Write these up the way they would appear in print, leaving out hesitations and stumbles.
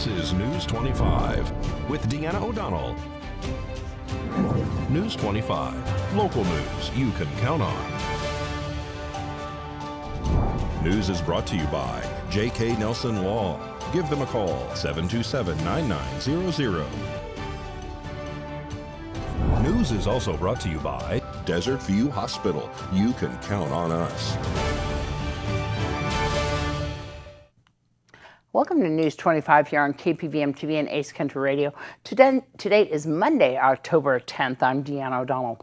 This is News 25 with Deanna O'Donnell. News 25, local news you can count on. News is brought to you by J.K. Nelson Law. Give them a call, 727-9900. News is also brought to you by Desert View Hospital. You can count on us. Welcome to News 25 here on KPVM TV and Ace Country Radio. Today is Monday, October 10th. I'm Deanna O'Donnell.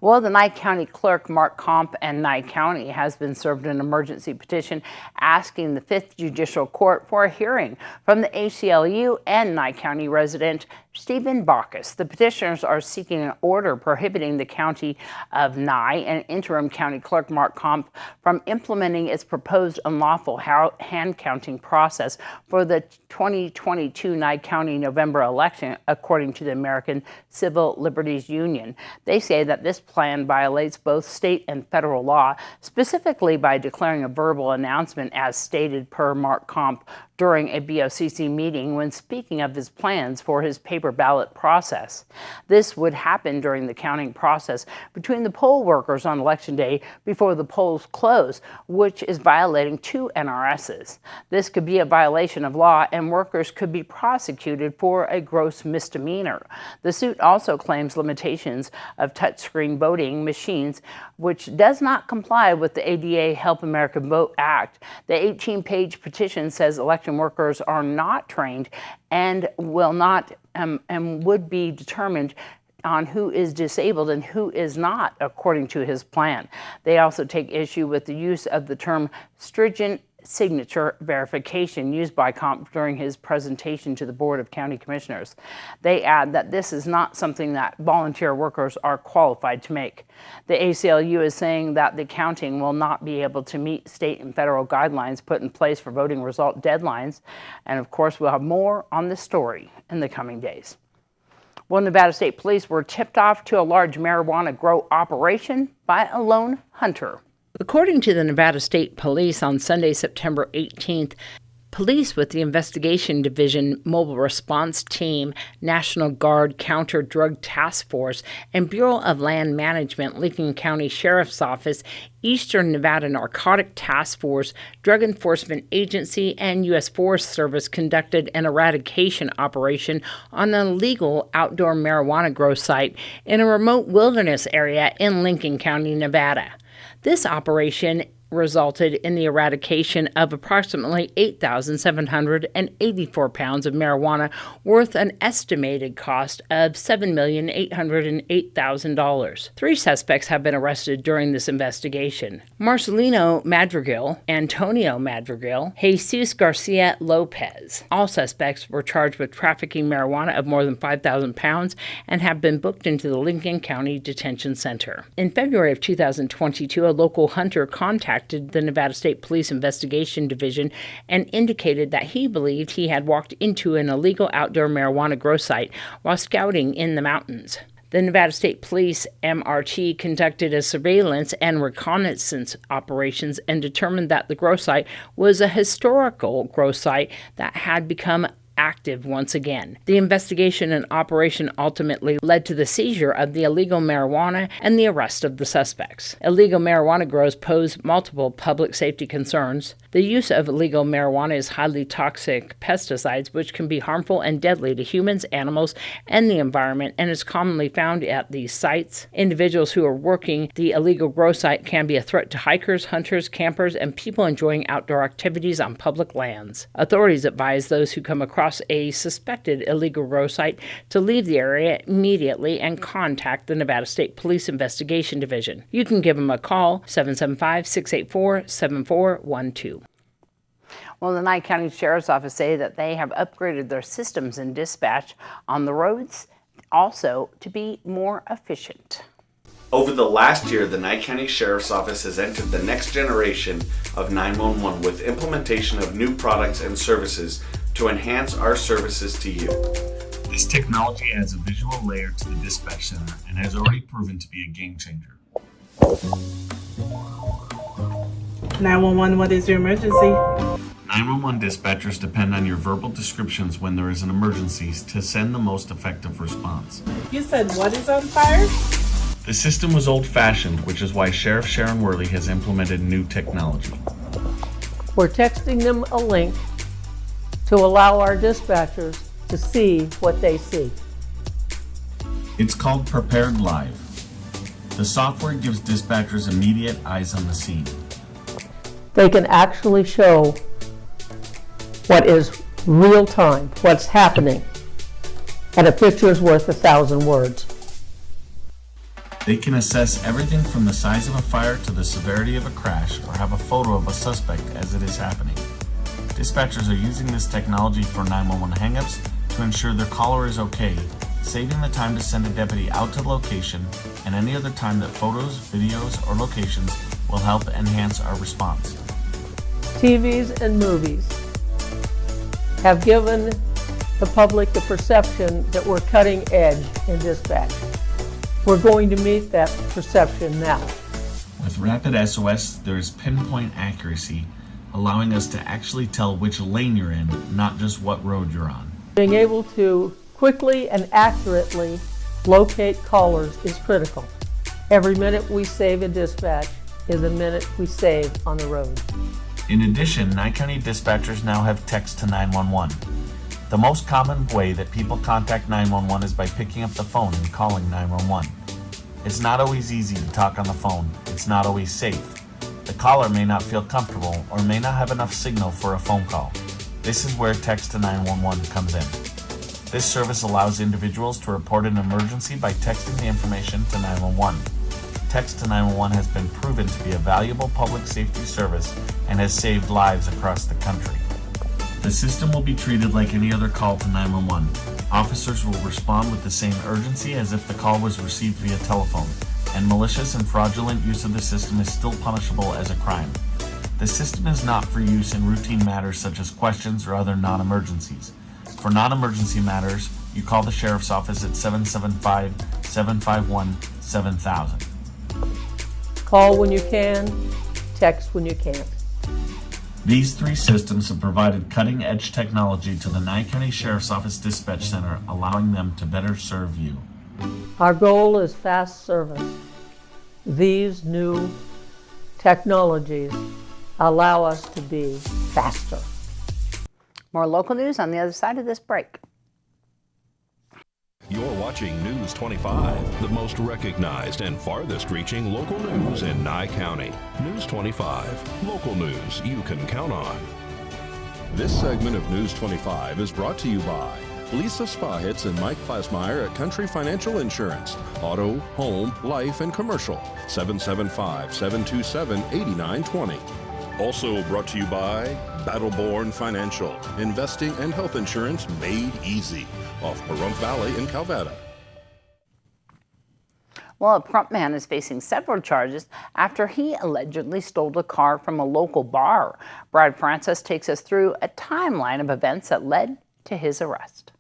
Well, the Nye County Clerk, Mark Comp, and Nye County has been served an emergency petition asking the 5th Judicial Court for a hearing from the ACLU and Nye County resident Stephen Bacchus. The petitioners are seeking an order prohibiting the County of Nye and interim County Clerk Mark Comp from implementing its proposed unlawful hand counting process for the 2022 Nye County November election, according to the American Civil Liberties Union. They say that this plan violates both state and federal law, specifically by declaring a verbal announcement as stated per Mark Comp during a BOCC meeting when speaking of his plans for his paper ballot process. This would happen during the counting process between the poll workers on Election Day before the polls close, which is violating 2 NRSs. This could be a violation of law and workers could be prosecuted for a gross misdemeanor. The suit also claims limitations of touchscreen voting machines, which does not comply with the ADA Help America Vote Act. The 18-page petition says election workers are not trained and will not and would be determined on who is disabled and who is not, according to his plan. They also take issue with the use of the term stringent signature verification used by Comp during his presentation to the Board of County Commissioners. They add that this is not something that volunteer workers are qualified to make. The ACLU is saying that the counting will not be able to meet state and federal guidelines put in place for voting result deadlines. And of course, we'll have more on this story in the coming days. Well, Nevada State Police were tipped off to a large marijuana grow operation by a lone hunter. According to the Nevada State Police on Sunday, September 18th, police with the Investigation Division Mobile Response Team, National Guard Counter-Drug Task Force, and Bureau of Land Management, Lincoln County Sheriff's Office, Eastern Nevada Narcotic Task Force, Drug Enforcement Agency, and U.S. Forest Service conducted an eradication operation on an illegal outdoor marijuana grow site in a remote wilderness area in Lincoln County, Nevada. This operation resulted in the eradication of approximately 8,784 pounds of marijuana worth an estimated cost of $7,808,000. 3 suspects have been arrested during this investigation: Marcelino Madrigal, Antonio Madrigal, Jesus Garcia Lopez. All suspects were charged with trafficking marijuana of more than 5,000 pounds and have been booked into the Lincoln County Detention Center. In February of 2022, a local hunter contacted the Nevada State Police Investigation Division and indicated that he believed he had walked into an illegal outdoor marijuana grow site while scouting in the mountains. The Nevada State Police MRT conducted a surveillance and reconnaissance operations and determined that the grow site was a historical grow site that had become active once again. The investigation and operation ultimately led to the seizure of the illegal marijuana and the arrest of the suspects. Illegal marijuana grows pose multiple public safety concerns. The use of illegal marijuana is highly toxic pesticides, which can be harmful and deadly to humans, animals, and the environment, and is commonly found at these sites. Individuals who are working the illegal grow site can be a threat to hikers, hunters, campers, and people enjoying outdoor activities on public lands. Authorities advise those who come across a suspected illegal grow site to leave the area immediately and contact the Nevada State Police Investigation Division. You can give them a call, 775-684-7412. Well, the Nye County Sheriff's Office say that they have upgraded their systems and dispatch on the roads also to be more efficient. Over the last year, the Nye County Sheriff's Office has entered the next generation of 911 with implementation of new products and services to enhance our services to you. This technology adds a visual layer to the dispatch center and has already proven to be a game changer. 911, what is your emergency? 911 dispatchers depend on your verbal descriptions when there is an emergency to send the most effective response. You said what is on fire? The system was old-fashioned, which is why Sheriff Sharon Worley has implemented new technology. We're texting them a link to allow our dispatchers to see what they see. It's called Prepared Live. The software gives dispatchers immediate eyes on the scene. They can actually show what is real time, what's happening, and a picture is worth 1,000 words. They can assess everything from the size of a fire to the severity of a crash, or have a photo of a suspect as it is happening. Dispatchers are using this technology for 911 hangups to ensure their caller is okay, saving the time to send a deputy out to the location and any other time that photos, videos, or locations will help enhance our response. TVs and movies have given the public the perception that we're cutting edge in dispatch. We're going to meet that perception now. With Rapid SOS, there is pinpoint accuracy, allowing us to actually tell which lane you're in, not just what road you're on. Being able to quickly and accurately locate callers is critical. Every minute we save in dispatch is a minute we save on the road. In addition, Nye County dispatchers now have text to 911. The most common way that people contact 911 is by picking up the phone and calling 911. It's not always easy to talk on the phone. It's not always safe. The caller may not feel comfortable or may not have enough signal for a phone call. This is where text to 911 comes in. This service allows individuals to report an emergency by texting the information to 911. Text to 911 has been proven to be a valuable public safety service and has saved lives across the country. The system will be treated like any other call to 911. Officers will respond with the same urgency as if the call was received via telephone, and malicious and fraudulent use of the system is still punishable as a crime. The system is not for use in routine matters such as questions or other non-emergencies. For non-emergency matters, you call the Sheriff's Office at 775-751-7000. Call when you can, text when you can't. These three systems have provided cutting-edge technology to the Nye County Sheriff's Office Dispatch Center, allowing them to better serve you. Our goal is fast service. These new technologies allow us to be faster. More local news on the other side of this break. You're watching News 25, the most recognized and farthest reaching local news in Nye County. News 25, local news you can count on. This segment of News 25 is brought to you by Lisa Spahitz and Mike Plasmeyer at Country Financial Insurance. Auto, home, life, and commercial. 775-727-8920. Also brought to you by Battleborn Financial, investing and health insurance made easy, off Pahrump Valley in Calvada. Well, a Pahrump man is facing several charges after he allegedly stole a car from a local bar. Brad Francis takes us through a timeline of events that led to his arrest.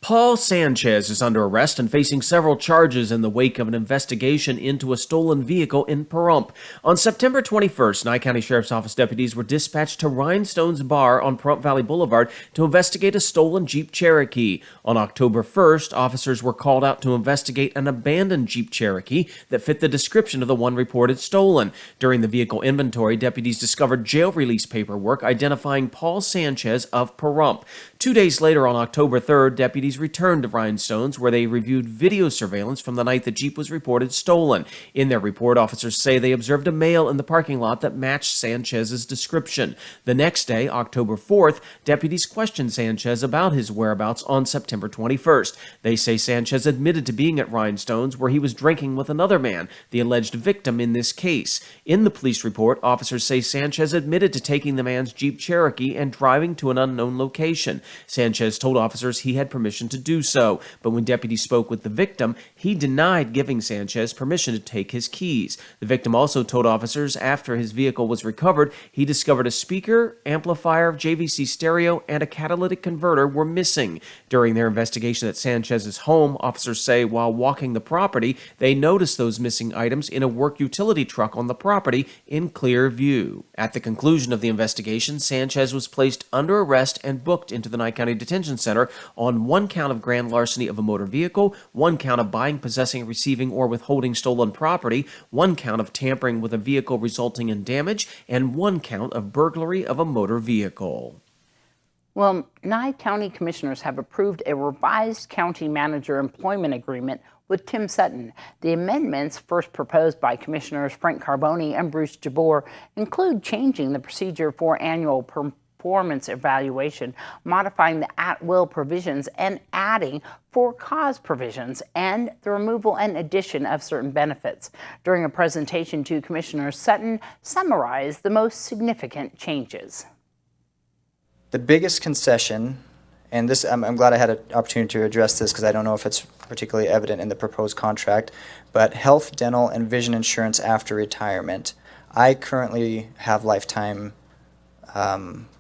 Paul Sanchez is under arrest and facing several charges in the wake of an investigation into a stolen vehicle in Pahrump. On September 21st, Nye County Sheriff's Office deputies were dispatched to Rhinestone's Bar on Pahrump Valley Boulevard to investigate a stolen Jeep Cherokee. On October 1st, officers were called out to investigate an abandoned Jeep Cherokee that fit the description of the one reported stolen. During the vehicle inventory, deputies discovered jail release paperwork identifying Paul Sanchez of Pahrump. 2 days later, on October 3rd, deputies returned to Rhinestones, where they reviewed video surveillance from the night the Jeep was reported stolen. In their report, officers say they observed a male in the parking lot that matched Sanchez's description. The next day, October 4th, deputies questioned Sanchez about his whereabouts on September 21st. They say Sanchez admitted to being at Rhinestones, where he was drinking with another man, the alleged victim in this case. In the police report, officers say Sanchez admitted to taking the man's Jeep Cherokee and driving to an unknown location. Sanchez told officers he had permission permission to do so. But when deputies spoke with the victim, he denied giving Sanchez permission to take his keys. The victim also told officers after his vehicle was recovered, he discovered a speaker, amplifier, JVC stereo, and a catalytic converter were missing. During their investigation at Sanchez's home, officers say while walking the property, they noticed those missing items in a work utility truck on the property in clear view. At the conclusion of the investigation, Sanchez was placed under arrest and booked into the Nye County Detention Center on one count of grand larceny of a motor vehicle, one count of buying, possessing, receiving, or withholding stolen property, one count of tampering with a vehicle resulting in damage, and one count of burglary of a motor vehicle. Well, Nye County Commissioners have approved a revised county manager employment agreement with Tim Sutton. The amendments, first proposed by Commissioners Frank Carboni and Bruce Jabor, include changing the procedure for annual performance evaluation, modifying the at-will provisions, and adding for-cause provisions, and the removal and addition of certain benefits. During a presentation to Commissioners, Sutton summarized the most significant changes. The biggest concession, and this I'm glad I had an opportunity to address this because I don't know if it's particularly evident in the proposed contract, but health, dental, and vision insurance after retirement. I currently have lifetime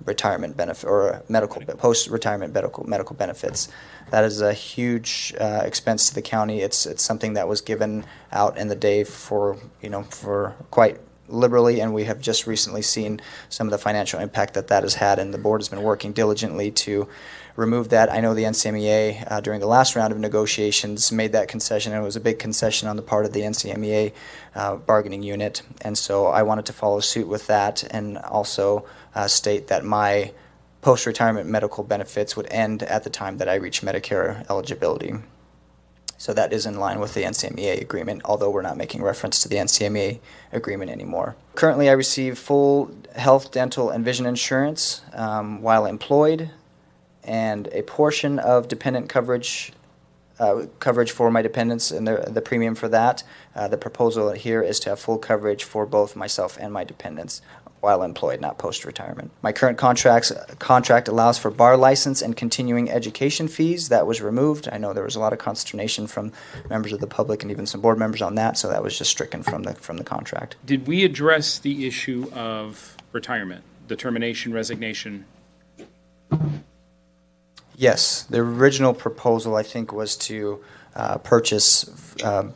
retirement benefit or medical post-retirement medical benefits. That is a huge expense to the county. It's something that was given out in the day for quite liberally, and we have just recently seen some of the financial impact that has had, and the board has been working diligently to remove that. I know the NCMEA during the last round of negotiations made that concession, and it was a big concession on the part of the NCMEA bargaining unit, and so I wanted to follow suit with that and also state that my post-retirement medical benefits would end at the time that I reach Medicare eligibility. So that is in line with the NCMEA agreement, although we're not making reference to the NCMEA agreement anymore. Currently, I receive full health, dental, and vision insurance while employed, and a portion of dependent coverage for my dependents and the premium for that. The proposal here is to have full coverage for both myself and my dependents while employed, not post-retirement. My current contract allows for bar license and continuing education fees. That was removed. I know there was a lot of consternation from members of the public and even some board members on that, so that was just stricken from the contract. Did we address the issue of retirement, the termination, resignation? Yes, the original proposal, I think, was to purchase a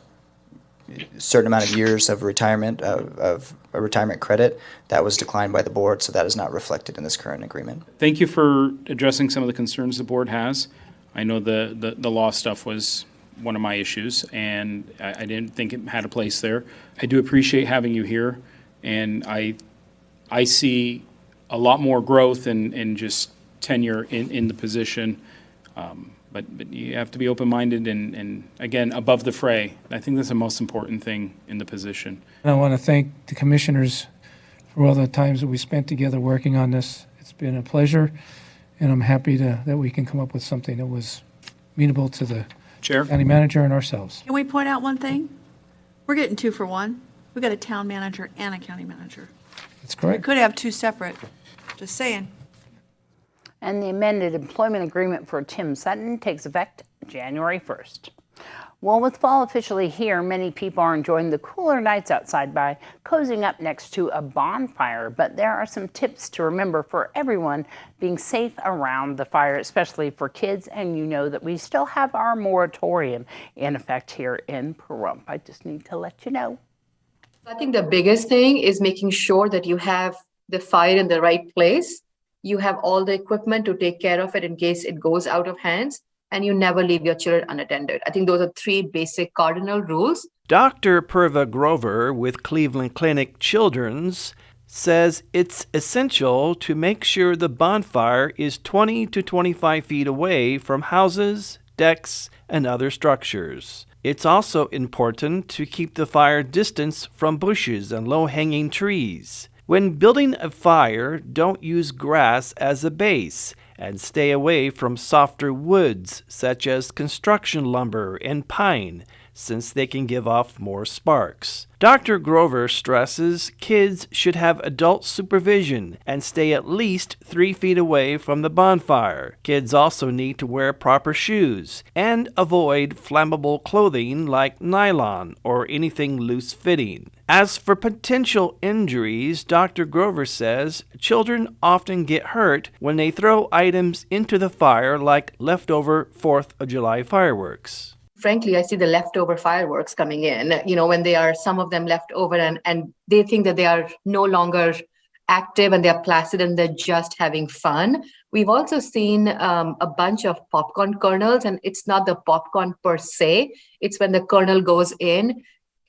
certain amount of years of retirement, of a retirement credit. That was declined by the board, so that is not reflected in this current agreement. Thank you for addressing some of the concerns the board has. I know the law stuff was one of my issues, and I didn't think it had a place there. I do appreciate having you here, and I see a lot more growth in just tenure in the position. But you have to be open-minded and, again, above the fray. I think that's the most important thing in the position. I want to thank the commissioners for all the times that we spent together working on this. It's been a pleasure, and I'm happy that we can come up with something that was amenable to the Chair? county manager and ourselves. Can we point out one thing? We're getting 2 for 1. We've got a town manager and a county manager. That's We correct. could have 2 separate. Just saying. And the amended employment agreement for Tim Sutton takes effect January 1st. Well, with fall officially here, many people are enjoying the cooler nights outside by cozying up next to a bonfire. But there are some tips to remember for everyone being safe around the fire, especially for kids. And you know that we still have our moratorium in effect here in Pahrump. I just need to let you know. I think the biggest thing is making sure that you have the fire in the right place. You have all the equipment to take care of it in case it goes out of hands, and you never leave your children unattended. I think those are 3 basic cardinal rules. Dr. Purva Grover with Cleveland Clinic Children's says it's essential to make sure the bonfire is 20 to 25 feet away from houses, decks, and other structures. It's also important to keep the fire distance from bushes and low-hanging trees. When building a fire, don't use grass as a base and stay away from softer woods such as construction lumber and pine. since they can give off more sparks. Dr. Grover stresses kids should have adult supervision and stay at least 3 feet away from the bonfire. Kids also need to wear proper shoes and avoid flammable clothing like nylon or anything loose-fitting. As for potential injuries, Dr. Grover says children often get hurt when they throw items into the fire like leftover 4th of July fireworks. Frankly, I see the leftover fireworks coming in, when they are some of them left over and they think that they are no longer active and they're placid and they're just having fun. We've also seen a bunch of popcorn kernels, and it's not the popcorn per se. It's when the kernel goes in,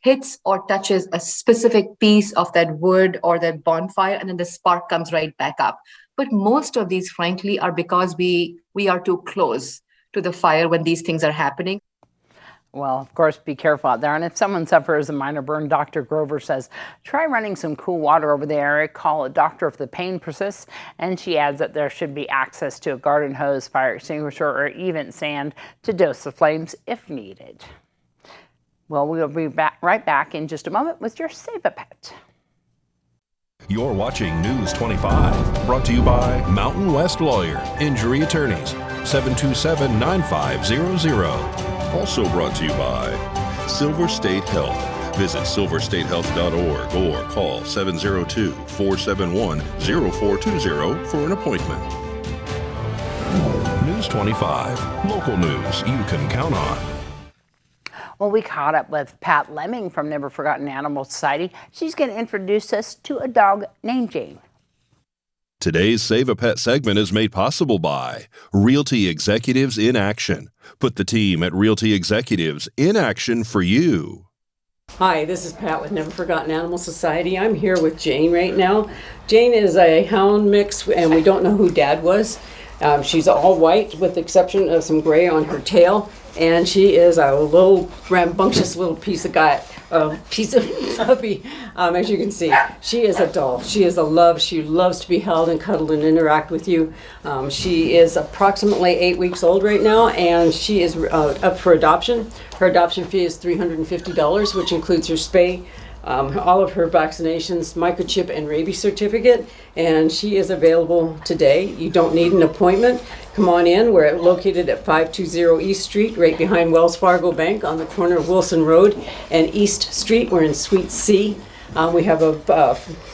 hits or touches a specific piece of that wood or that bonfire, and then the spark comes right back up. But most of these, frankly, are because we are too close to the fire when these things are happening. Well, of course, be careful out there. And if someone suffers a minor burn, Dr. Grover says, try running some cool water over the area. Call a doctor if the pain persists. And she adds that there should be access to a garden hose, fire extinguisher, or even sand to dose the flames if needed. Well, we'll be right back in just a moment with your Save a Pet. You're watching News 25, brought to you by Mountain West Lawyer, Injury Attorneys, 727-9500. Also brought to you by Silver State Health. Visit silverstatehealth.org or call 702-471-0420 for an appointment. News 25, local news you can count on. Well, we caught up with Pat Lemming from Never Forgotten Animal Society. She's going to introduce us to a dog named Jane. Today's Save a Pet segment is made possible by Realty Executives in Action. Put the team at Realty Executives in action for you. Hi, this is Pat with Never Forgotten Animal Society. I'm here with Jane right now. Jane is a hound mix, and we don't know who Dad was. She's all white with the exception of some gray on her tail, and she is a little rambunctious little piece of puppy. As you can see, she is a doll. She is a love. She loves to be held and cuddled and interact with you. She is approximately 8 weeks old right now, and she is up for adoption. Her adoption fee is $350, which includes her spay, all of her vaccinations, microchip, and rabies certificate, and she is available today. You don't need an appointment. Come on in. We're located at 520 East Street, right behind Wells Fargo Bank on the corner of Wilson Road and East Street. We're in Suite C. We have a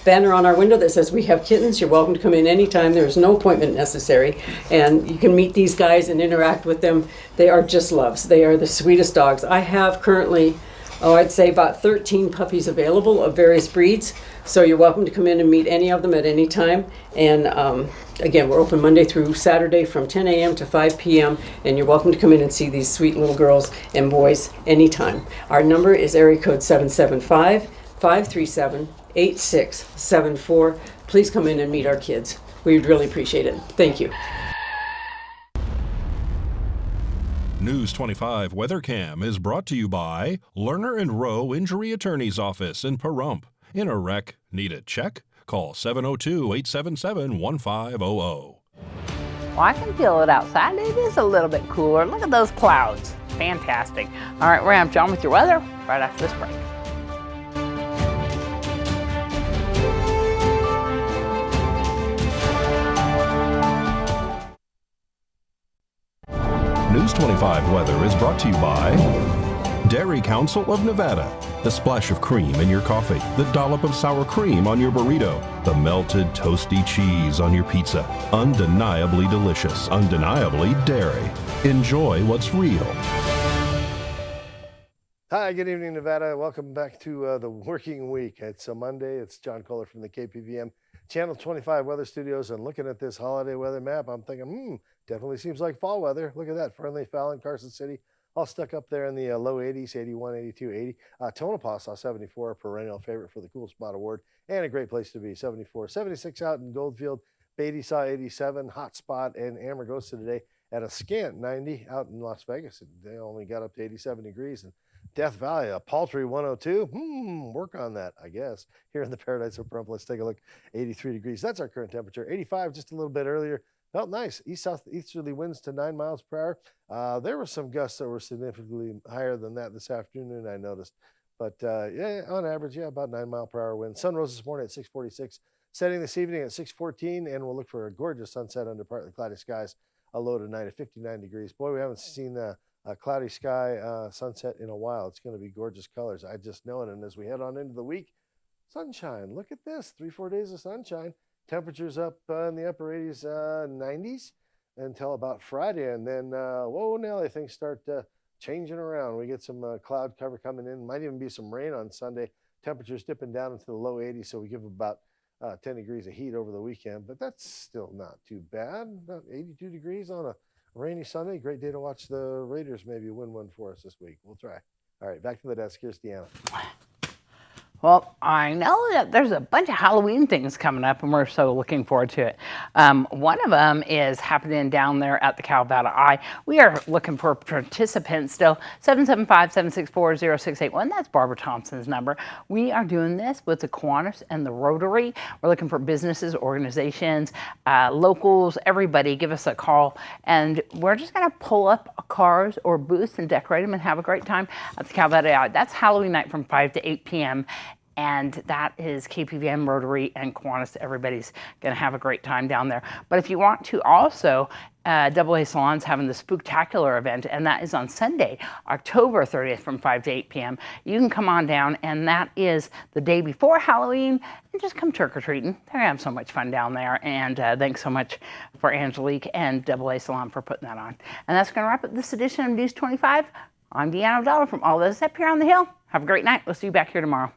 banner on our window that says we have kittens. You're welcome to come in anytime. There's no appointment necessary. And you can meet these guys and interact with them. They are just loves. They are the sweetest dogs. I have currently, I'd say about 13 puppies available of various breeds. So you're welcome to come in and meet any of them at any time. And again, we're open Monday through Saturday from 10 a.m. to 5 p.m. And you're welcome to come in and see these sweet little girls and boys anytime. Our number is area code 775-537-8674. Please come in and meet our kids. We'd really appreciate it. Thank you. News 25 Weather Cam is brought to you by Lerner and Rowe Injury Attorney's Office in Pahrump. In a wreck, need a check? Call 702-877-1500. Well, I can feel it outside. It is a little bit cooler. Look at those clouds. Fantastic. All right, we're going to have John with your weather right after this break. News 25 weather is brought to you by Dairy Council of Nevada. The splash of cream in your coffee, the dollop of sour cream on your burrito, the melted toasty cheese on your pizza. Undeniably delicious, undeniably dairy. Enjoy what's real. Hi, good evening, Nevada. Welcome back to the working week. It's a Monday. It's John Kohler from the KPVM Channel 25 Weather Studios. And looking at this holiday weather map, I'm thinking, definitely seems like fall weather. Look at that. Fernley, Fallon, Carson City, all stuck up there in the low 80s, 81, 82, 80. Tonopah saw 74, perennial favorite for the Cool Spot Award, and a great place to be, 74. 76 out in Goldfield. Beatty saw 87, hot spot, and Amargosa today at a scant 90 out in Las Vegas. They only got up to 87 degrees. And Death Valley, a paltry 102. Work on that, I guess. Here in the Paradise of Pahrump, let's take a look. 83 degrees. That's our current temperature. 85 just a little bit earlier. Felt nice. East-south easterly winds to 9 miles per hour. There were some gusts that were significantly higher than that this afternoon, I noticed. But yeah, on average, yeah, about 9 mile per hour wind. Sun rose this morning at 6:46, setting this evening at 6:14, and we'll look for a gorgeous sunset under partly cloudy skies. A low tonight at 59 degrees. Boy, we haven't seen a cloudy sky sunset in a while. It's going to be gorgeous colors. I just know it. And as we head on into the week, sunshine. Look at this, 3-4 days of sunshine. Temperatures up in the upper 80s, 90s until about Friday. And then, whoa, Nelly, things start changing around. We get some cloud cover coming in. Might even be some rain on Sunday. Temperatures dipping down into the low 80s, so we give about 10 degrees of heat over the weekend, but that's still not too bad. About 82 degrees on a rainy Sunday. Great day to watch the Raiders maybe win one for us this week. We'll try. All right, back to the desk. Here's Deanna. Well, I know that there's a bunch of Halloween things coming up, and we're so looking forward to it. One of them is happening down there at the Calvada Eye. We are looking for participants still. 775-764-0681. That's Barbara Thompson's number. We are doing this with the Kiwanis and the Rotary. We're looking for businesses, organizations, locals, everybody. Give us a call, and we're just going to pull up cars or booths and decorate them and have a great time at the Calvada Eye. That's Halloween night from 5 to 8 p.m. And that is KPVM, Rotary, and Kiwanis. Everybody's going to have a great time down there. But if you want to also, AA Salon's having the Spooktacular event, and that is on Sunday, October 30th from 5 to 8 p.m. You can come on down, and that is the day before Halloween, and just come trick-or-treating. They're going to have so much fun down there, and thanks so much for Angelique and AA Salon for putting that on. And that's going to wrap up this edition of News 25. I'm Deanna O'Donnell from All Those Up Here on the Hill. Have a great night. We'll see you back here tomorrow.